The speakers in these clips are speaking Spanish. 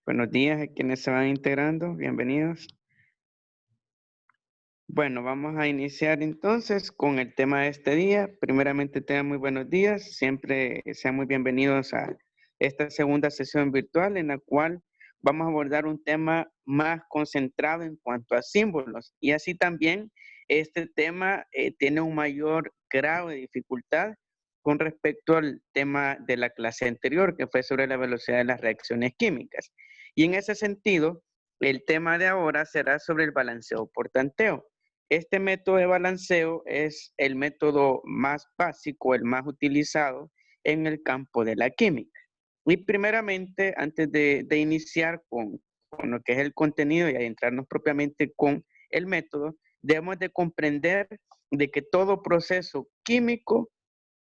Buenos días a quienes se van integrando, bienvenidos. Bueno, vamos a iniciar entonces con el tema de este día. Primeramente, tengan muy buenos días. Siempre sean muy bienvenidos a esta segunda sesión virtual en la cual vamos a abordar un tema más concentrado en cuanto a símbolos. Y así también este tema tiene un mayor grado de dificultad con respecto al tema de la clase anterior, que fue sobre la velocidad de las reacciones químicas. Y en ese sentido, el tema de ahora será sobre el balanceo por tanteo. Este método de balanceo es el método más básico, el más utilizado en el campo de la química. Y primeramente, antes de iniciar con lo que es el contenido y adentrarnos propiamente con el método, debemos de comprender de que todo proceso químico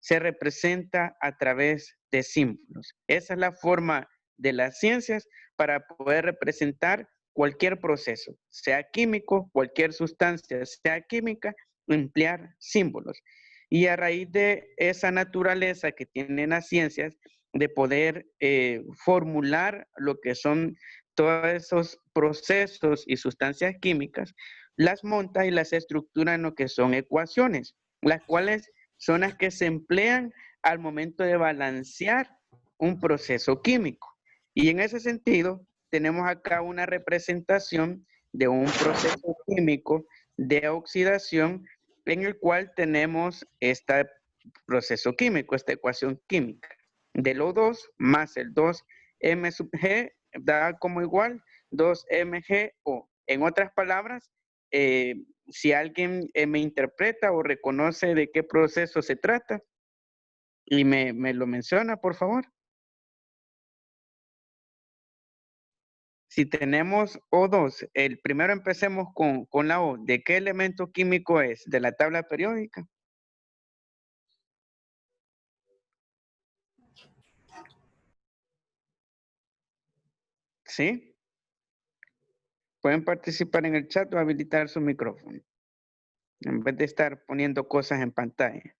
se representa a través de símbolos. Esa es la forma de las ciencias para poder representar cualquier proceso, sea químico, cualquier sustancia, sea química, emplear símbolos. Y a raíz de esa naturaleza que tienen las ciencias de poder formular lo que son todos esos procesos y sustancias químicas, las monta y las estructura en lo que son ecuaciones, las cuales son las que se emplean al momento de balancear un proceso químico. Y en ese sentido, tenemos acá una representación de un proceso químico de oxidación en el cual tenemos este proceso químico, esta ecuación química. Del O2 más el 2M sub G da como igual 2MgO. En otras palabras, si alguien me interpreta o reconoce de qué proceso se trata y me lo menciona, por favor. Si tenemos O2, el primero empecemos con la O. ¿De qué elemento químico es? ¿De la tabla periódica? ¿Sí? Pueden participar en el chat o habilitar su micrófono, en vez de estar poniendo cosas en pantalla.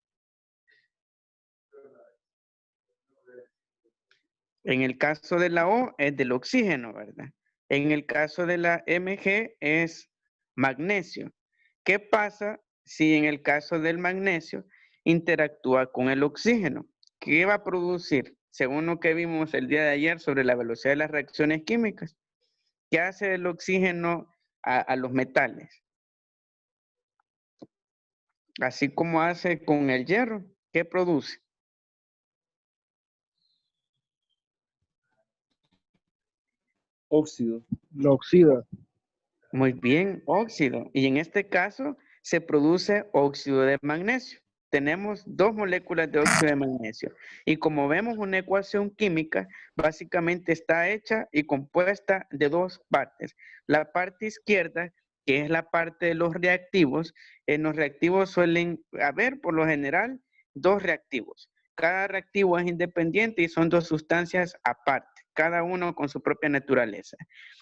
En el caso de la O es del oxígeno, ¿verdad? En el caso de la Mg es magnesio. ¿Qué pasa si en el caso del magnesio interactúa con el oxígeno? ¿Qué va a producir? Según lo que vimos el día de ayer sobre la velocidad de las reacciones químicas, ¿qué hace el oxígeno a los metales? Así como hace con el hierro, ¿qué produce? Óxido. Lo oxida. Muy bien, óxido. Y en este caso se produce óxido de magnesio. Tenemos dos moléculas de óxido de magnesio. Y como vemos, una ecuación química básicamente está hecha y compuesta de dos partes. La parte izquierda, que es la parte de los reactivos. En los reactivos suelen haber, por lo general, dos reactivos. Cada reactivo es independiente y son dos sustancias aparte, cada uno con su propia naturaleza.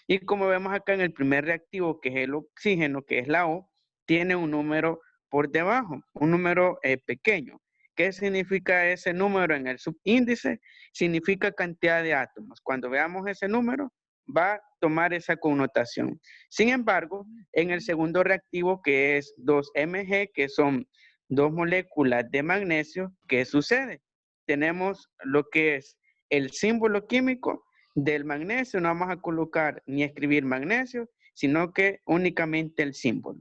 Y como vemos acá en el primer reactivo, que es el oxígeno, que es la O, tiene un número por debajo, un número pequeño. ¿Qué significa ese número en el subíndice? Significa cantidad de átomos. Cuando veamos ese número, va a tomar esa connotación. Sin embargo, en el segundo reactivo, que es 2Mg, que son dos moléculas de magnesio, ¿qué sucede? Tenemos lo que es el símbolo químico del magnesio. No vamos a colocar ni escribir magnesio, sino que únicamente el símbolo.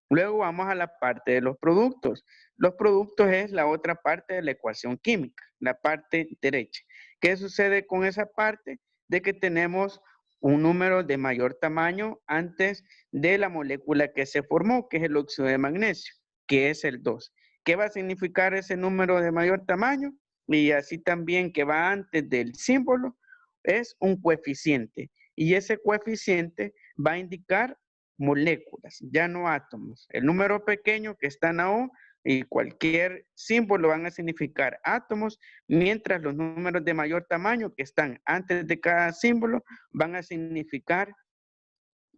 Luego vamos a la parte de los productos. Los productos es la otra parte de la ecuación química, la parte derecha. ¿Qué sucede con esa parte? De que tenemos un número de mayor tamaño antes de la molécula que se formó, que es el óxido de magnesio, que es el 2. ¿Qué va a significar ese número de mayor tamaño? Y así también que va antes del símbolo, es un coeficiente. Y ese coeficiente va a indicar moléculas, ya no átomos. El número pequeño que está en la O y cualquier símbolo van a significar átomos, mientras los números de mayor tamaño que están antes de cada símbolo van a significar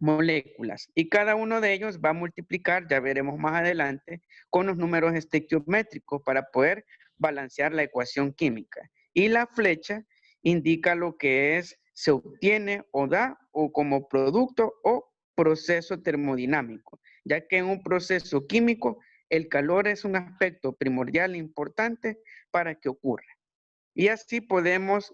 moléculas. Y cada uno de ellos va a multiplicar, ya veremos más adelante, con los números estequiométricos para poder balancear la ecuación química. Y la flecha indica lo que es se obtiene o da o como producto o proceso termodinámico, ya que en un proceso químico el calor es un aspecto primordial e importante para que ocurra. Y así podemos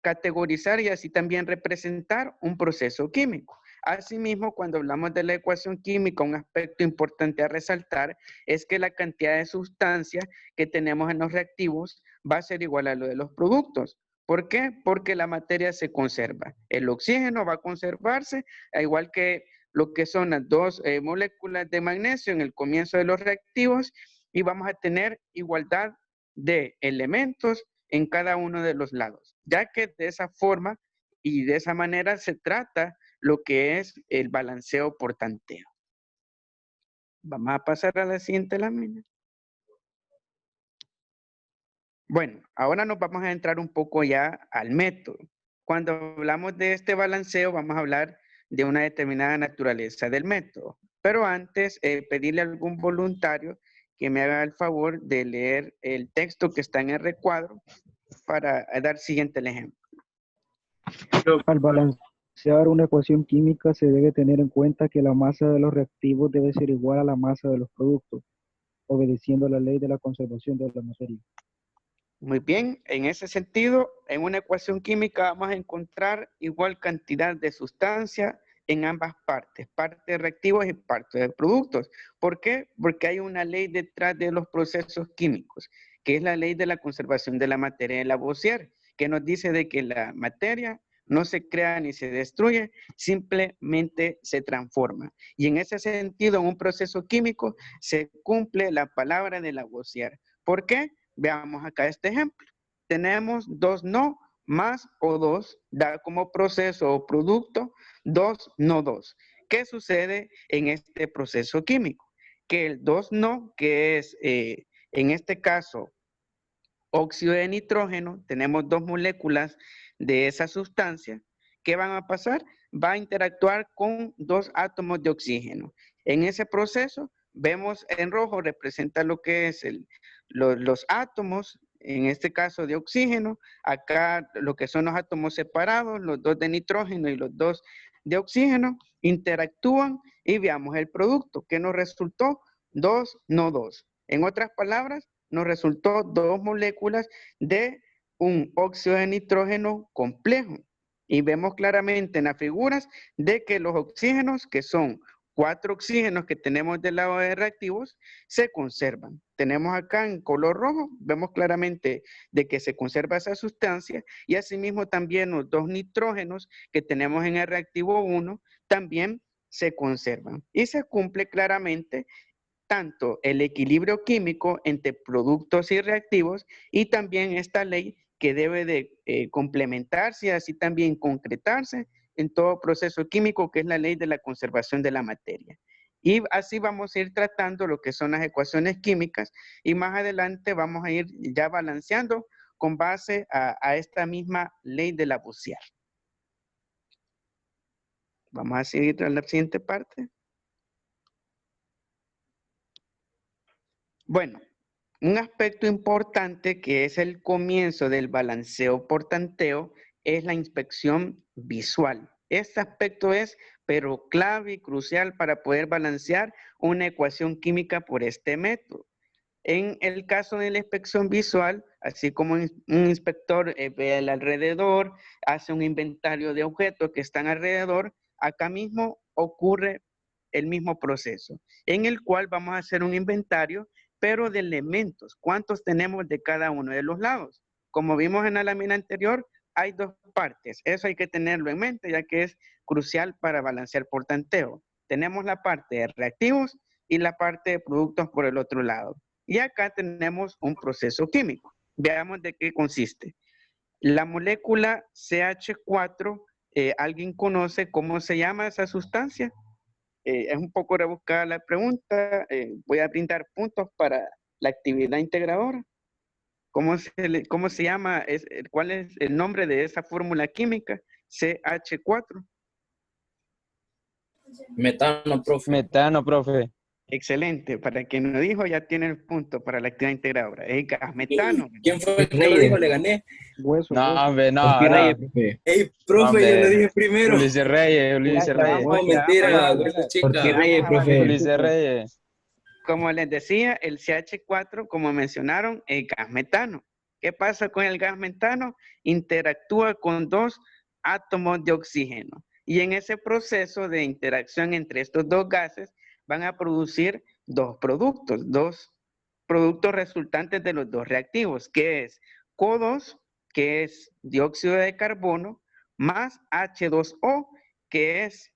categorizar y así también representar un proceso químico. Asimismo, cuando hablamos de la ecuación química, un aspecto importante a resaltar es que la cantidad de sustancia que tenemos en los reactivos va a ser igual a lo de los productos. ¿Por qué? Porque la materia se conserva. El oxígeno va a conservarse, al igual que lo que son las dos moléculas de magnesio en el comienzo de los reactivos, y vamos a tener igualdad de elementos en cada uno de los lados, ya que de esa forma y de esa manera se trata lo que es el balanceo por tanteo. Vamos a pasar a la siguiente lámina. Bueno, ahora nos vamos a entrar un poco ya al método. Cuando hablamos de este balanceo, vamos a hablar de una determinada naturaleza del método. Pero antes, pedirle a algún voluntario que me haga el favor de leer el texto que está en el recuadro para dar siguiente el ejemplo. Al balancear una ecuación química se debe tener en cuenta que la masa de los reactivos debe ser igual a la masa de los productos, obedeciendo la ley de la conservación de la materia. Muy bien, en ese sentido, en una ecuación química vamos a encontrar igual cantidad de sustancia en ambas partes, parte de reactivos y parte de productos. ¿Por qué? Porque hay una ley detrás de los procesos químicos, que es la ley de la conservación de la materia de Lavoisier, que nos dice de que la materia no se crea ni se destruye, simplemente se transforma. Y en ese sentido, en un proceso químico se cumple la palabra de Lavoisier. ¿Por qué? Veamos acá este ejemplo. Tenemos 2 no más O2 da como proceso o producto 2 no 2. ¿Qué sucede en este proceso químico? Que el 2 no, que es en este caso óxido de nitrógeno, tenemos 2 moléculas de esa sustancia. ¿Qué van a pasar? Va a interactuar con 2 átomos de oxígeno. En ese proceso, vemos en rojo, representa lo que es los átomos, en este caso de oxígeno. Acá lo que son los átomos separados, los 2 de nitrógeno y los 2 de oxígeno, interactúan y veamos el producto. ¿Qué nos resultó? 2, no 2. En otras palabras, nos resultó 2 moléculas de un óxido de nitrógeno complejo. Y vemos claramente en las figuras de que los oxígenos, que son 4 oxígenos que tenemos del lado de reactivos, se conservan. Tenemos acá en color rojo, vemos claramente de que se conserva esa sustancia, y asimismo también los 2 nitrógenos que tenemos en el reactivo 1 también se conservan. Y se cumple claramente tanto el equilibrio químico entre productos y reactivos, y también esta ley que debe de complementarse y así también concretarse en todo proceso químico, que es la ley de la conservación de la materia. Y así vamos a ir tratando lo que son las ecuaciones químicas, y más adelante vamos a ir ya balanceando con base a esta misma ley de Lavoisier. Vamos a seguir a la siguiente parte. Bueno, un aspecto importante que es el comienzo del balanceo por tanteo es la inspección visual. Este aspecto es, pero clave y crucial para poder balancear una ecuación química por este método. En el caso de la inspección visual, así como un inspector ve el alrededor, hace un inventario de objetos que están alrededor, acá mismo ocurre el mismo proceso, en el cual vamos a hacer un inventario, pero de elementos. ¿Cuántos tenemos de cada uno de los lados? Como vimos en la lámina anterior, hay 2 partes. Eso hay que tenerlo en mente, ya que es crucial para balancear por tanteo. Tenemos la parte de reactivos y la parte de productos por el otro lado. Y acá tenemos un proceso químico. Veamos de qué consiste. La molécula CH4, ¿alguien conoce cómo se llama esa sustancia? Es un poco rebuscada la pregunta. Voy a brindar puntos para la actividad integradora. ¿Cómo se llama? ¿Cuál es el nombre de esa fórmula química? CH4. Metano, profe. Metano, profe. Excelente. Para quien no dijo, ya tiene el punto para la actividad integradora. Es gas metano. ¿Quién fue el que lo dijo? Le gané. Hueso, No, hueso. hombre, no, Porque no. Reyes, profe. Ey, profe, yo lo Hombre, dije primero. Ulises Reyes, Ya, Ulises ya Reyes. vamos, No, ya mentira, vamos. hueso ¿Por qué chica. Reyes, Vamos a profe? Ulises Reyes. Como les decía, el CH4, como mencionaron, es gas metano. ¿Qué pasa con el gas metano? Interactúa con dos átomos de oxígeno. Y en ese proceso de interacción entre estos dos gases van a producir dos productos resultantes de los dos reactivos, que es CO2, que es dióxido de carbono, más H2O, que es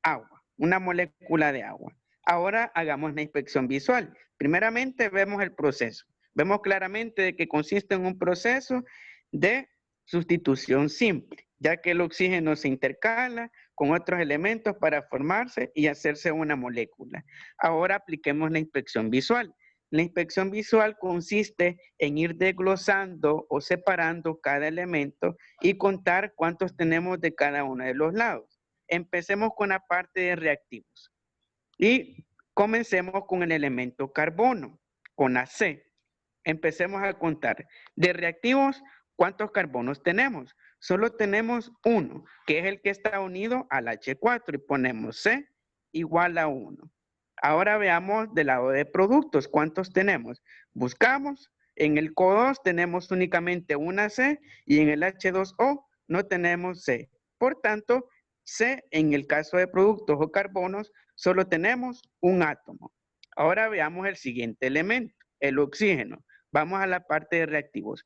agua, una molécula de agua. Ahora hagamos la inspección visual. Primeramente vemos el proceso. Vemos claramente de que consiste en un proceso de sustitución simple, ya que el oxígeno se intercala con otros elementos para formarse y hacerse una molécula. Ahora apliquemos la inspección visual. La inspección visual consiste en ir desglosando o separando cada elemento y contar cuántos tenemos de cada uno de los lados. Empecemos con la parte de reactivos. Y comencemos con el elemento carbono, con AC. Empecemos a contar. De reactivos, ¿cuántos carbonos tenemos? Solo tenemos uno, que es el que está unido al H4 y ponemos C igual a 1. Ahora veamos del lado de productos, ¿cuántos tenemos? Buscamos, en el CO2 tenemos únicamente una C y en el H2O no tenemos C. Por tanto, C en el caso de productos o carbonos solo tenemos un átomo. Ahora veamos el siguiente elemento, el oxígeno. Vamos a la parte de reactivos.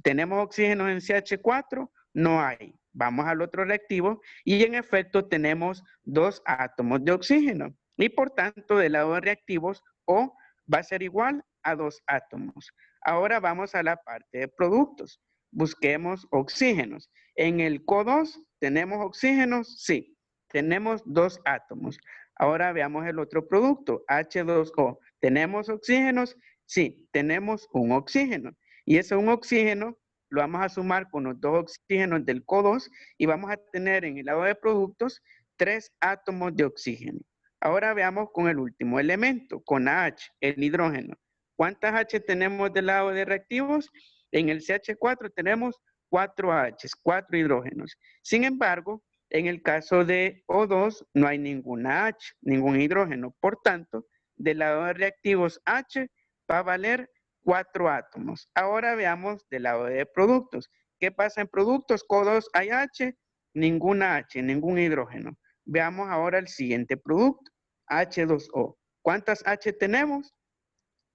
¿Tenemos oxígeno en CH4? No hay. Vamos al otro reactivo y en efecto tenemos dos átomos de oxígeno. Y por tanto, del lado de reactivos, O va a ser igual a 2 átomos. Ahora vamos a la parte de productos. Busquemos oxígenos. En el CO2, ¿tenemos oxígenos? Sí. Tenemos 2 átomos. Ahora veamos el otro producto, H2O. ¿Tenemos oxígenos? Sí, tenemos un oxígeno. Y ese un oxígeno lo vamos a sumar con los 2 oxígenos del CO2 y vamos a tener en el lado de productos 3 átomos de oxígeno. Ahora veamos con el último elemento, con H, el hidrógeno. ¿Cuántas H tenemos del lado de reactivos? En el CH4 tenemos 4 H, 4 hidrógenos. Sin embargo, en el caso de O2 no hay ninguna H, ningún hidrógeno. Por tanto, del lado de reactivos H va a valer 4 átomos. Ahora veamos del lado de productos. ¿Qué pasa en productos? CO2 hay H, ninguna H, ningún hidrógeno. Veamos ahora el siguiente producto, H2O. ¿Cuántas H tenemos?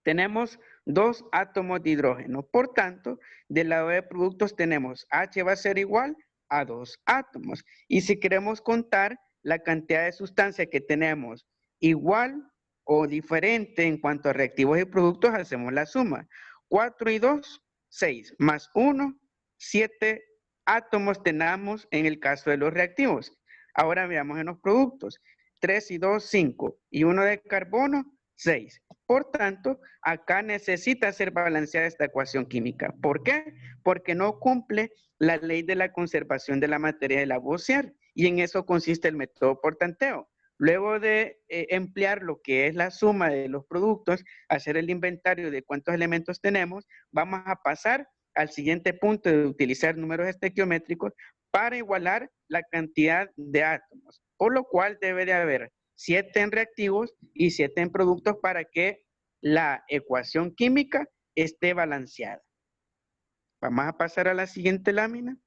Tenemos 2 átomos de hidrógeno. Por tanto, del lado de productos tenemos H va a ser igual a 2 átomos. Y si queremos contar la cantidad de sustancia que tenemos igual o diferente en cuanto a reactivos y productos, hacemos la suma. 4 y 2, 6, más 1, 7 átomos tenemos en el caso de los reactivos. Ahora veamos en los productos. 3 y 2, 5. Y 1 de carbono, 6. Por tanto, acá necesita ser balanceada esta ecuación química. ¿Por qué? Porque no cumple la ley de la conservación de la materia de Lavoisier. Y en eso consiste el método por tanteo. Luego de emplear lo que es la suma de los productos, hacer el inventario de cuántos elementos tenemos, vamos a pasar al siguiente punto de utilizar números estequiométricos para igualar la cantidad de átomos, por lo cual debe de haber 7 en reactivos y 7 en productos para que la ecuación química esté balanceada. Vamos a pasar a la siguiente lámina.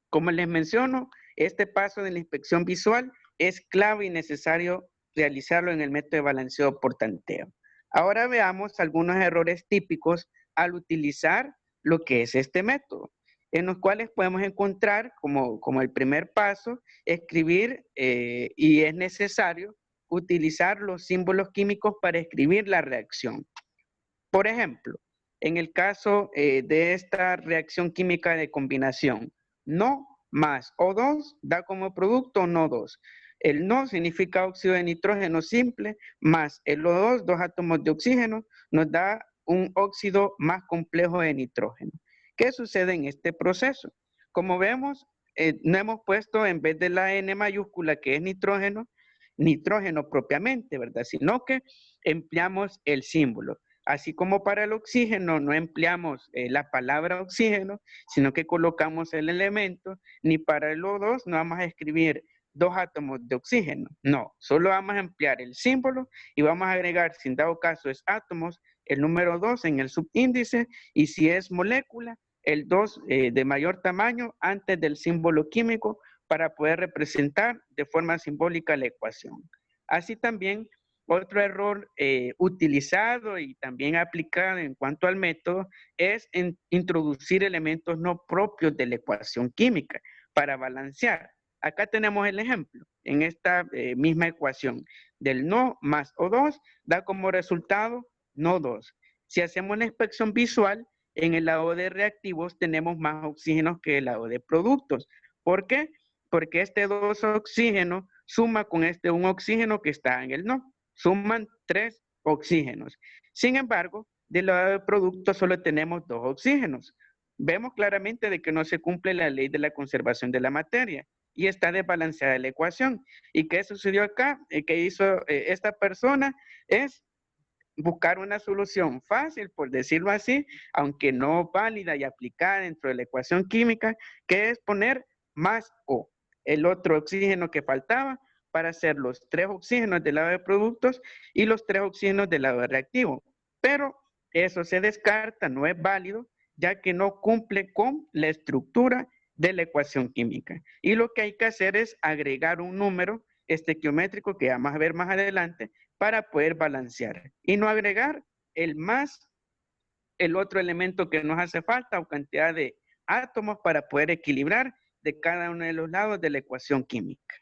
Como les menciono, este paso de la inspección visual es clave y necesario realizarlo en el método de balanceo por tanteo. Ahora veamos algunos errores típicos al utilizar lo que es este método, en los cuales podemos encontrar como el primer paso, escribir y es necesario utilizar los símbolos químicos para escribir la reacción. Por ejemplo, en el caso de esta reacción química de combinación, no más O2 da como producto NO2. El NO significa óxido de nitrógeno simple, más el O2, 2 átomos de oxígeno, nos da un óxido más complejo de nitrógeno. ¿Qué sucede en este proceso? Como vemos, no hemos puesto en vez de la N mayúscula, que es nitrógeno, nitrógeno propiamente, ¿verdad? Sino que empleamos el símbolo. Así como para el oxígeno no empleamos la palabra oxígeno, sino que colocamos el elemento, ni para el O2 no vamos a escribir 2 átomos de oxígeno. No, solo vamos a emplear el símbolo y vamos a agregar, si en dado caso es átomos, el número 2 en el subíndice, y si es molécula, el 2 de mayor tamaño antes del símbolo químico para poder representar de forma simbólica la ecuación. Así también, otro error utilizado y también aplicado en cuanto al método es introducir elementos no propios de la ecuación química para balancear. Acá tenemos el ejemplo. En esta misma ecuación del no más O2 da como resultado NO2. Si hacemos la inspección visual, en el lado de reactivos tenemos más oxígenos que el lado de productos. ¿Por qué? Porque este 2 oxígeno suma con este 1 oxígeno que está en el no. Suman 3 oxígenos. Sin embargo, del lado de productos solo tenemos 2 oxígenos. Vemos claramente de que no se cumple la ley de la conservación de la materia y está desbalanceada la ecuación. ¿Y qué sucedió acá? ¿Qué hizo esta persona? Es buscar una solución fácil, por decirlo así, aunque no válida y aplicada dentro de la ecuación química, que es poner más O, el otro oxígeno que faltaba, para hacer los 3 oxígenos del lado de productos y los 3 oxígenos del lado de reactivo. Pero eso se descarta, no es válido, ya que no cumple con la estructura de la ecuación química. Y lo que hay que hacer es agregar un número estequiométrico que vamos a ver más adelante para poder balancear y no agregar el más, el otro elemento que nos hace falta o cantidad de átomos para poder equilibrar de cada uno de los lados de la ecuación química.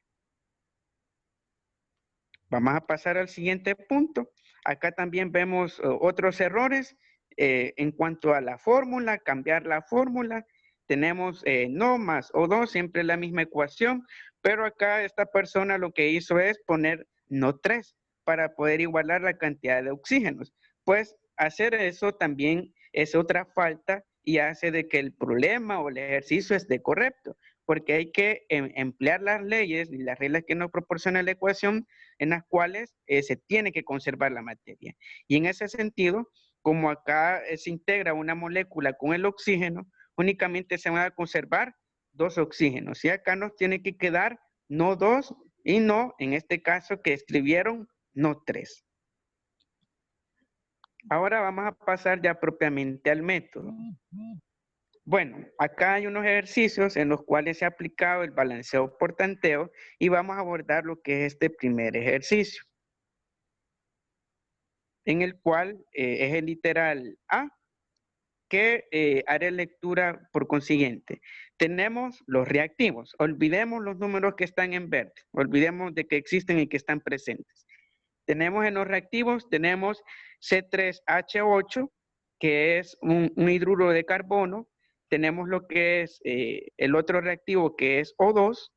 Vamos a pasar al siguiente punto. Acá también vemos otros errores en cuanto a la fórmula, cambiar la fórmula. Tenemos no más O2, siempre la misma ecuación, pero acá esta persona lo que hizo es poner no 3 para poder igualar la cantidad de oxígenos. Pues hacer eso también es otra falta y hace de que el problema o el ejercicio esté correcto, porque hay que emplear las leyes y las reglas que nos proporciona la ecuación en las cuales se tiene que conservar la materia. Y en ese sentido, como acá se integra una molécula con el oxígeno, únicamente se van a conservar 2 oxígenos. Y acá nos tiene que quedar no 2 y no, en este caso que escribieron, no 3. Ahora vamos a pasar ya propiamente al método. Bueno, acá hay unos ejercicios en los cuales se ha aplicado el balanceo por tanteo y vamos a abordar lo que es este primer ejercicio, en el cual es el literal A, que haré lectura por consiguiente. Tenemos los reactivos. Olvidemos los números que están en verde. Olvidemos de que existen y que están presentes. Tenemos en los reactivos, tenemos C3H8, que es un hidruro de carbono. Tenemos lo que es el otro reactivo, que es O2,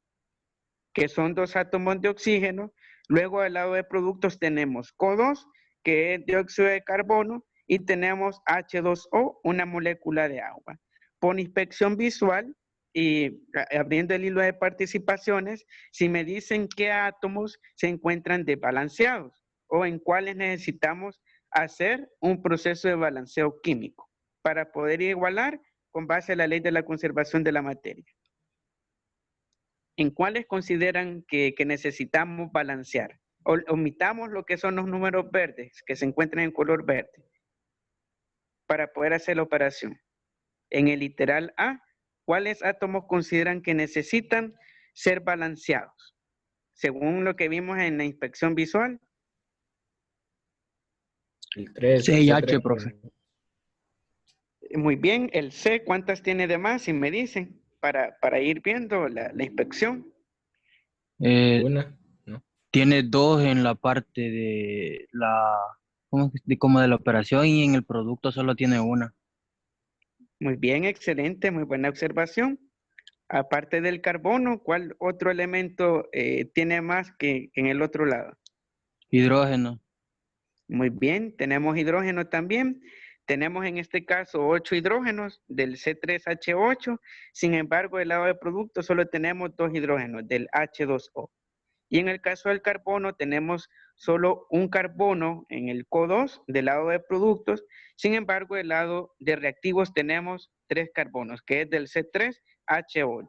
que son 2 átomos de oxígeno. Luego al lado de productos tenemos CO2, que es dióxido de carbono, y tenemos H2O, una molécula de agua. Por inspección visual y abriendo el hilo de participaciones, si me dicen qué átomos se encuentran desbalanceados o en cuáles necesitamos hacer un proceso de balanceo químico para poder igualar con base a la ley de la conservación de la materia. ¿En cuáles consideran que necesitamos balancear? Omitamos lo que son los números verdes, que se encuentran en color verde, para poder hacer la operación. En el literal A, ¿cuáles átomos consideran que necesitan ser balanceados? Según lo que vimos en la inspección visual. El 3. CH, profe. Muy bien, el C, ¿cuántas tiene de más? Si me dicen, para ir viendo la inspección. Una, ¿no? Tiene 2 en la parte de la, como de la operación, y en el producto solo tiene 1. Muy bien, excelente, muy buena observación. Aparte del carbono, ¿cuál otro elemento tiene más que en el otro lado? Hidrógeno. Muy bien, tenemos hidrógeno también. Tenemos en este caso 8 hidrógenos del C3H8. Sin embargo, del lado de producto solo tenemos 2 hidrógenos del H2O. Y en el caso del carbono tenemos solo un carbono en el CO2 del lado de productos. Sin embargo, del lado de reactivos tenemos 3 carbonos, que es del C3H8.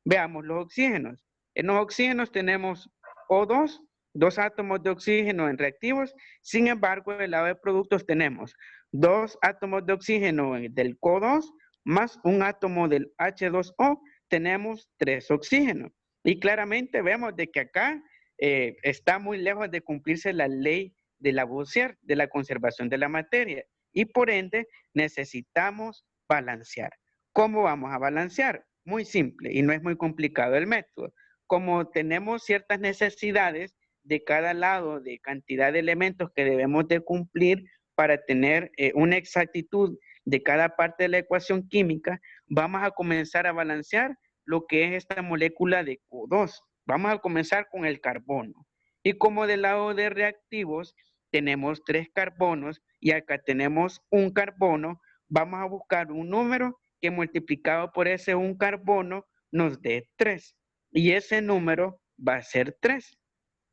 Veamos los oxígenos. En los oxígenos tenemos O2, 2 átomos de oxígeno en reactivos. Sin embargo, del lado de productos tenemos 2 átomos de oxígeno del CO2 más un átomo del H2O. Tenemos 3 oxígenos. Y claramente vemos de que acá está muy lejos de cumplirse la ley de Lavoisier, de la conservación de la materia. Y por ende, necesitamos balancear. ¿Cómo vamos a balancear? Muy simple y no es muy complicado el método. Como tenemos ciertas necesidades de cada lado de cantidad de elementos que debemos de cumplir para tener una exactitud de cada parte de la ecuación química, vamos a comenzar a balancear lo que es esta molécula de CO2. Vamos a comenzar con el carbono. Y como del lado de reactivos tenemos 3 carbonos y acá tenemos un carbono, vamos a buscar un número que multiplicado por ese un carbono nos dé 3. Y ese número va a ser 3.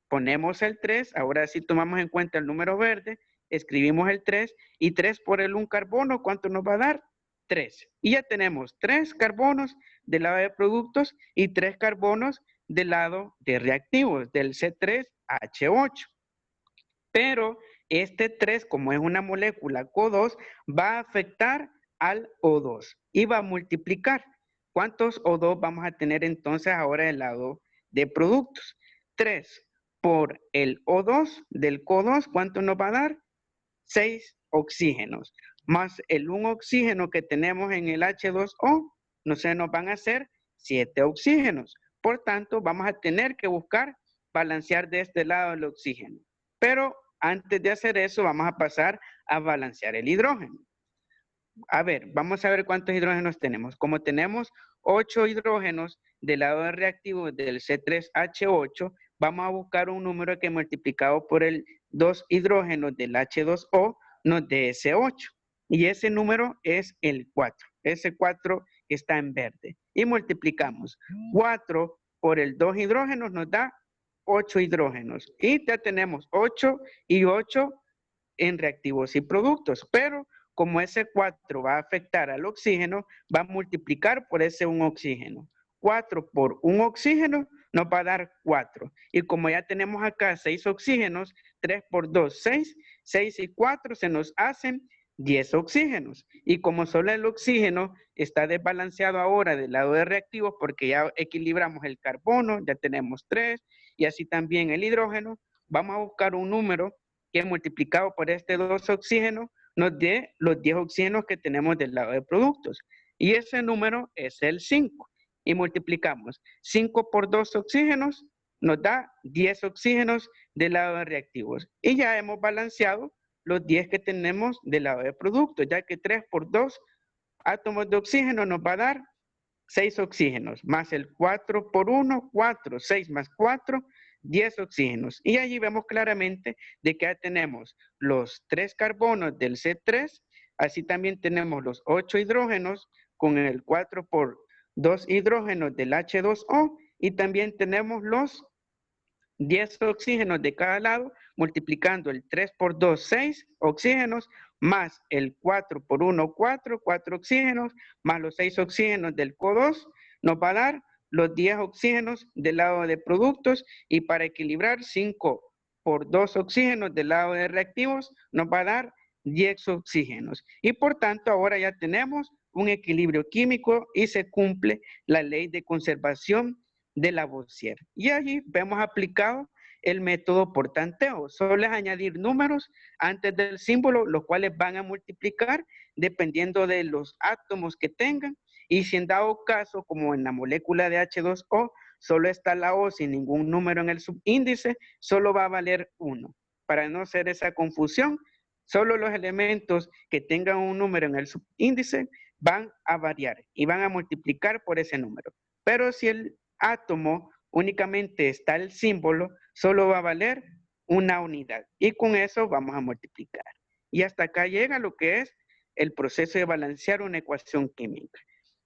Ponemos el 3, ahora sí tomamos en cuenta el número verde, escribimos el 3 y 3 por el un carbono, ¿cuánto nos va a dar? 3. Y ya tenemos 3 carbonos del lado de productos y 3 carbonos del lado de reactivos, del C3H8. Pero este 3, como es una molécula CO2, va a afectar al O2 y va a multiplicar. ¿Cuántos O2 vamos a tener entonces ahora del lado de productos? 3 por el O2 del CO2, ¿cuánto nos va a dar? 6 oxígenos. Más el 1 oxígeno que tenemos en el H2O, no se nos van a hacer 7 oxígenos. Por tanto, vamos a tener que buscar balancear de este lado el oxígeno. Pero antes de hacer eso, vamos a pasar a balancear el hidrógeno. A ver, vamos a ver cuántos hidrógenos tenemos. Como tenemos 8 hidrógenos del lado de reactivo del C3H8, vamos a buscar un número que multiplicado por el 2 hidrógenos del H2O nos dé ese 8. Y ese número es el 4. Ese 4 está en verde. Y multiplicamos 4 por el 2 hidrógenos nos da 8 hidrógenos. Y ya tenemos 8 y 8 en reactivos y productos. Pero como ese 4 va a afectar al oxígeno, va a multiplicar por ese un oxígeno. 4 por un oxígeno nos va a dar 4. Y como ya tenemos acá 6 oxígenos, 3 por 2, 6. 6 y 4 se nos hacen 10 oxígenos. Y como solo el oxígeno está desbalanceado ahora del lado de reactivos porque ya equilibramos el carbono, ya tenemos 3, y así también el hidrógeno, vamos a buscar un número que multiplicado por este 2 oxígenos nos dé los 10 oxígenos que tenemos del lado de productos. Y ese número es el 5. Y multiplicamos 5 por 2 oxígenos, nos da 10 oxígenos del lado de reactivos. Y ya hemos balanceado los 10 que tenemos del lado de productos, ya que 3 por 2 átomos de oxígeno nos va a dar 6 oxígenos, más el 4 por 1, 4, 6 más 4, 10 oxígenos. Y allí vemos claramente de que ya tenemos los 3 carbonos del C3, así también tenemos los 8 hidrógenos con el 4 por 2 hidrógenos del H2O y también tenemos los 10 oxígenos de cada lado, multiplicando el 3 por 2, 6 oxígenos, más el 4 por 1, 4, 4 oxígenos, más los 6 oxígenos del CO2, nos va a dar los 10 oxígenos del lado de productos y para equilibrar 5 por 2 oxígenos del lado de reactivos, nos va a dar 10 oxígenos. Y por tanto, ahora ya tenemos un equilibrio químico y se cumple la ley de conservación de Lavoisier. Y allí vemos aplicado el método por tanteo. Solo es añadir números antes del símbolo, los cuales van a multiplicar dependiendo de los átomos que tengan. Y si en dado caso, como en la molécula de H2O, solo está la O sin ningún número en el subíndice, solo va a valer 1. Para no hacer esa confusión, solo los elementos que tengan un número en el subíndice van a variar y van a multiplicar por ese número. Pero si el átomo únicamente está el símbolo, solo va a valer una unidad. Y con eso vamos a multiplicar. Y hasta acá llega lo que es el proceso de balancear una ecuación química.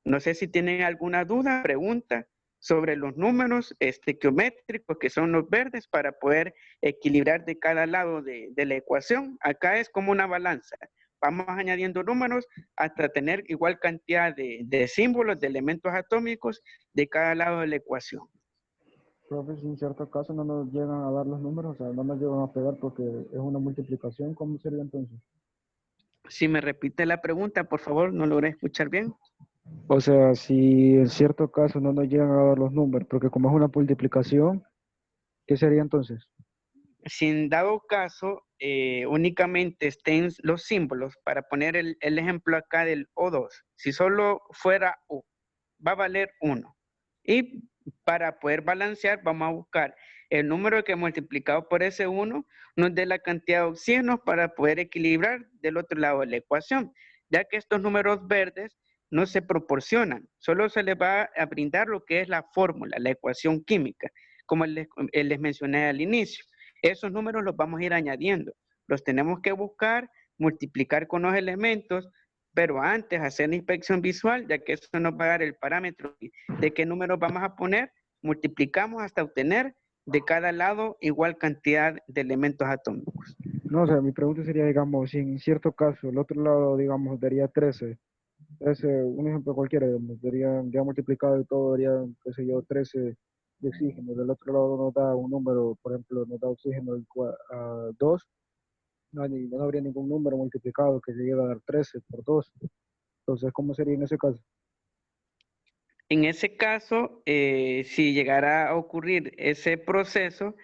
No sé si tienen alguna duda, pregunta sobre los números estequiométricos, que son los verdes, para poder equilibrar de cada lado de la ecuación. Acá es como una balanza. Vamos añadiendo números hasta tener igual cantidad de símbolos, de elementos atómicos de cada lado de la ecuación. Profe, si en cierto caso no nos llegan a dar los números, o sea, no nos llegan a pegar porque es una multiplicación, ¿cómo sería entonces? Si me repite la pregunta, por favor, no logré escuchar bien. O sea, si en cierto caso no nos llegan a dar los números, porque como es una multiplicación, ¿qué sería entonces? Si en dado caso únicamente estén los símbolos, para poner el ejemplo acá del O2, si solo fuera U, va a valer 1. Y para poder balancear, vamos a buscar el número que multiplicado por ese 1 nos dé la cantidad de oxígenos para poder equilibrar del otro lado de la ecuación, ya que estos números verdes no se proporcionan, solo se les va a brindar lo que es la fórmula, la ecuación química, como les mencioné al inicio. Esos números los vamos a ir añadiendo, los tenemos que buscar, multiplicar con los elementos, pero antes hacer la inspección visual, ya que eso nos va a dar el parámetro de qué números vamos a poner, multiplicamos hasta obtener de cada lado igual cantidad de elementos atómicos. No, o sea, mi pregunta sería, digamos, si en cierto caso el otro lado, digamos, daría 13, un ejemplo cualquiera, digamos, daría, ya multiplicado y todo, daría, qué sé yo, 13 de oxígeno. Del otro lado nos da un número, por ejemplo, nos da oxígeno a 2, no habría ningún número multiplicado que se llegue a dar 13 por 2. Entonces, ¿cómo sería en ese caso? En ese caso, si llegara a ocurrir ese proceso,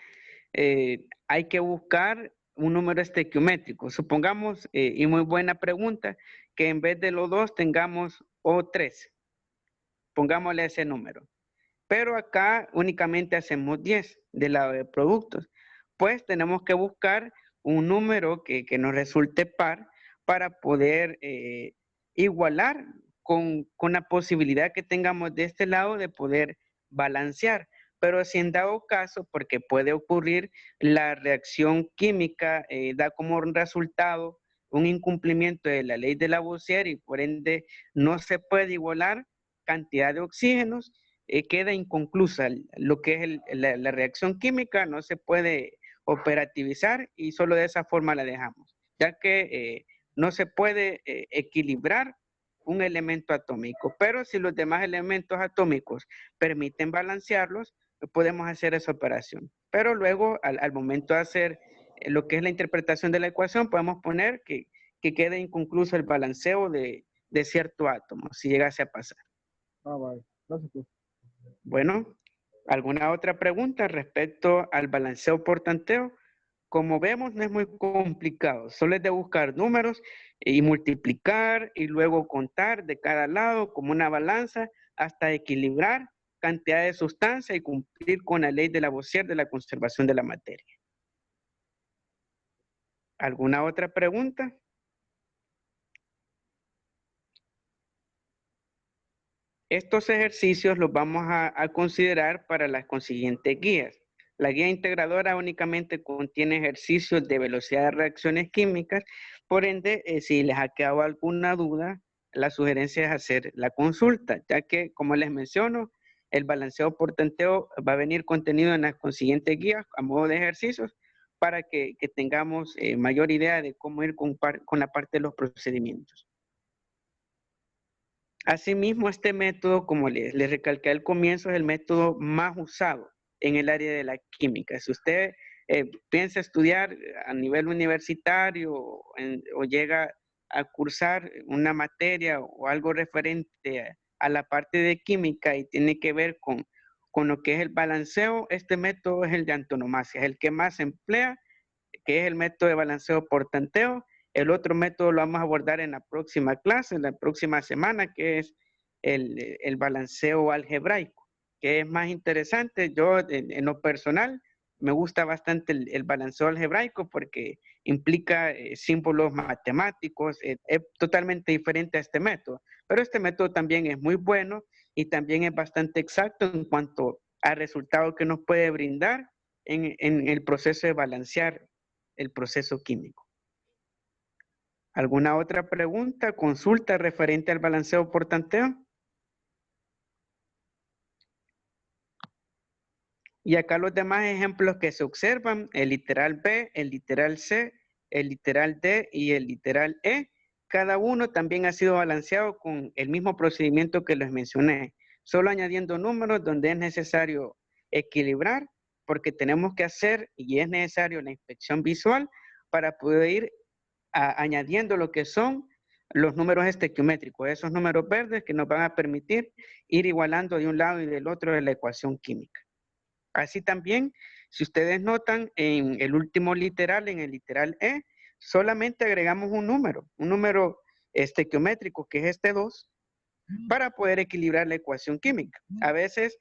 hay que buscar un número estequiométrico. Supongamos, y muy buena pregunta, que en vez de los 2 tengamos O3. Pongámosle ese número. Pero acá únicamente hacemos 10 del lado de productos. Pues tenemos que buscar un número que nos resulte par para poder igualar con la posibilidad que tengamos de este lado de poder balancear. Pero si en dado caso, porque puede ocurrir, la reacción química da como resultado un incumplimiento de la ley de Lavoisier y por ende no se puede igualar cantidad de oxígenos, queda inconclusa. Lo que es la reacción química no se puede operativizar y solo de esa forma la dejamos, ya que no se puede equilibrar un elemento atómico, pero si los demás elementos atómicos permiten balancearlos, podemos hacer esa operación. Pero luego, al momento de hacer lo que es la interpretación de la ecuación, podemos poner que quede inconcluso el balanceo de cierto átomo, si llegase a pasar. Ah, vale. Gracias, pues. Bueno, ¿alguna otra pregunta respecto al balanceo por tanteo? Como vemos, no es muy complicado. Solo es de buscar números y multiplicar y luego contar de cada lado como una balanza hasta equilibrar cantidad de sustancia y cumplir con la ley de Lavoisier de la conservación de la materia. ¿Alguna otra pregunta? Estos ejercicios los vamos a considerar para las consiguientes guías. La guía integradora únicamente contiene ejercicios de velocidad de reacciones químicas, por ende, si les ha quedado alguna duda, la sugerencia es hacer la consulta, ya que, como les menciono, el balanceo por tanteo va a venir contenido en las consiguientes guías a modo de ejercicios para que tengamos mayor idea de cómo ir con la parte de los procedimientos. Asimismo, este método, como les recalqué al comienzo, es el método más usado en el área de la química. Si usted piensa estudiar a nivel universitario o llega a cursar una materia o algo referente a la parte de química y tiene que ver con lo que es el balanceo, este método es el de antonomasia, es el que más se emplea, que es el método de balanceo por tanteo. El otro método lo vamos a abordar en la próxima clase, en la próxima semana, que es el balanceo algebraico, que es más interesante. Yo, en lo personal, me gusta bastante el balanceo algebraico porque implica símbolos matemáticos, es totalmente diferente a este método. Pero este método también es muy bueno y también es bastante exacto en cuanto al resultado que nos puede brindar en el proceso de balancear el proceso químico. ¿Alguna otra pregunta, consulta referente al balanceo por tanteo? Y acá los demás ejemplos que se observan, el literal B, el literal C, el literal D y el literal E, cada uno también ha sido balanceado con el mismo procedimiento que les mencioné, solo añadiendo números donde es necesario equilibrar, porque tenemos que hacer y es necesario la inspección visual para poder ir añadiendo lo que son los números estequiométricos, esos números verdes que nos van a permitir ir igualando de un lado y del otro de la ecuación química. Así también, si ustedes notan en el último literal, en el literal E, solamente agregamos un número estequiométrico, que es este 2, para poder equilibrar la ecuación química. A veces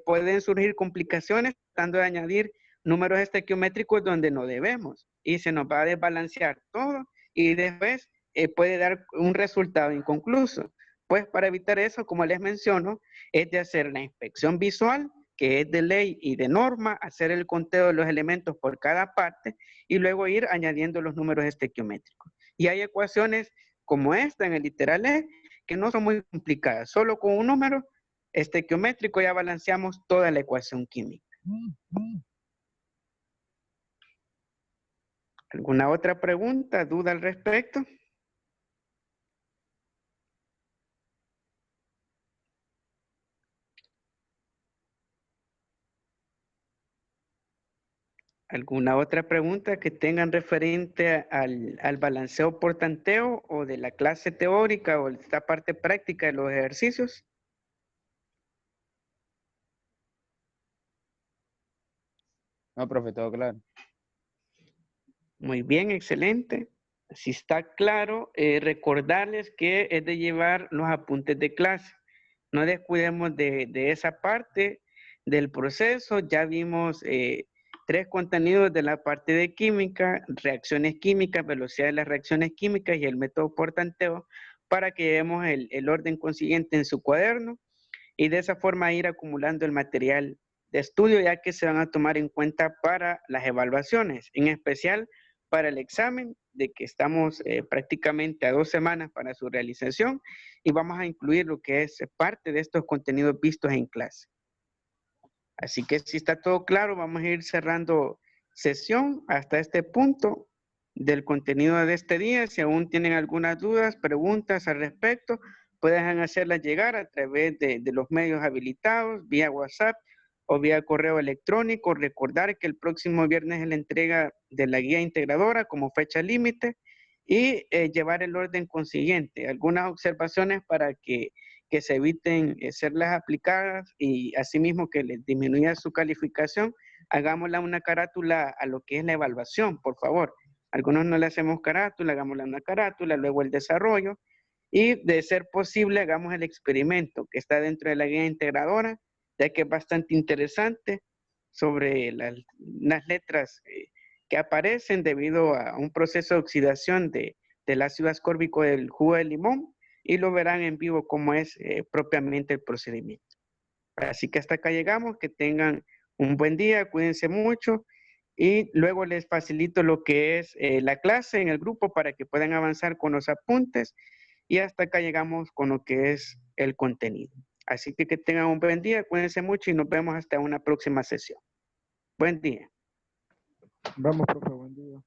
pueden surgir complicaciones tratando de añadir números estequiométricos donde no debemos y se nos va a desbalancear todo y después puede dar un resultado inconcluso. Pues para evitar eso, como les menciono, es de hacer la inspección visual, que es de ley y de norma, hacer el conteo de los elementos por cada parte y luego ir añadiendo los números estequiométricos. Y hay ecuaciones como esta en el literal E, que no son muy complicadas. Solo con un número estequiométrico ya balanceamos toda la ecuación química. ¿Alguna otra pregunta, duda al respecto? ¿Alguna otra pregunta que tengan referente al balanceo por tanteo o de la clase teórica o de esta parte práctica de los ejercicios? No, profe, todo claro. Muy bien, excelente. Si está claro, recordarles que es de llevar los apuntes de clase. No descuidemos de esa parte del proceso. Ya vimos 3 contenidos de la parte de química, reacciones químicas, velocidad de las reacciones químicas y el método por tanteo, para que veamos el orden consiguiente en su cuaderno y de esa forma ir acumulando el material de estudio, ya que se van a tomar en cuenta para las evaluaciones, en especial para el examen, de que estamos prácticamente a 2 semanas para su realización y vamos a incluir lo que es parte de estos contenidos vistos en clase. Así que si está todo claro, vamos a ir cerrando sesión hasta este punto del contenido de este día. Si aún tienen algunas dudas, preguntas al respecto, pueden hacerlas llegar a través de los medios habilitados, vía WhatsApp o vía correo electrónico. Recordar que el próximo viernes es la entrega de la guía integradora como fecha límite y llevar el orden consiguiente. Algunas observaciones para que se eviten serlas aplicadas y asimismo que les disminuya su calificación, hagámosla una carátula a lo que es la evaluación, por favor. Algunos no le hacemos carátula, hagámosla una carátula, luego el desarrollo y de ser posible hagamos el experimento que está dentro de la guía integradora, ya que es bastante interesante sobre las letras que aparecen debido a un proceso de oxidación del ácido ascórbico del jugo de limón y lo verán en vivo cómo es propiamente el procedimiento. Así que hasta acá llegamos, que tengan un buen día, cuídense mucho y luego les facilito lo que es la clase en el grupo para que puedan avanzar con los apuntes y hasta acá llegamos con lo que es el contenido. Así que tengan un buen día, cuídense mucho y nos vemos hasta una próxima sesión. Buen día. Vamos, profe, buen día.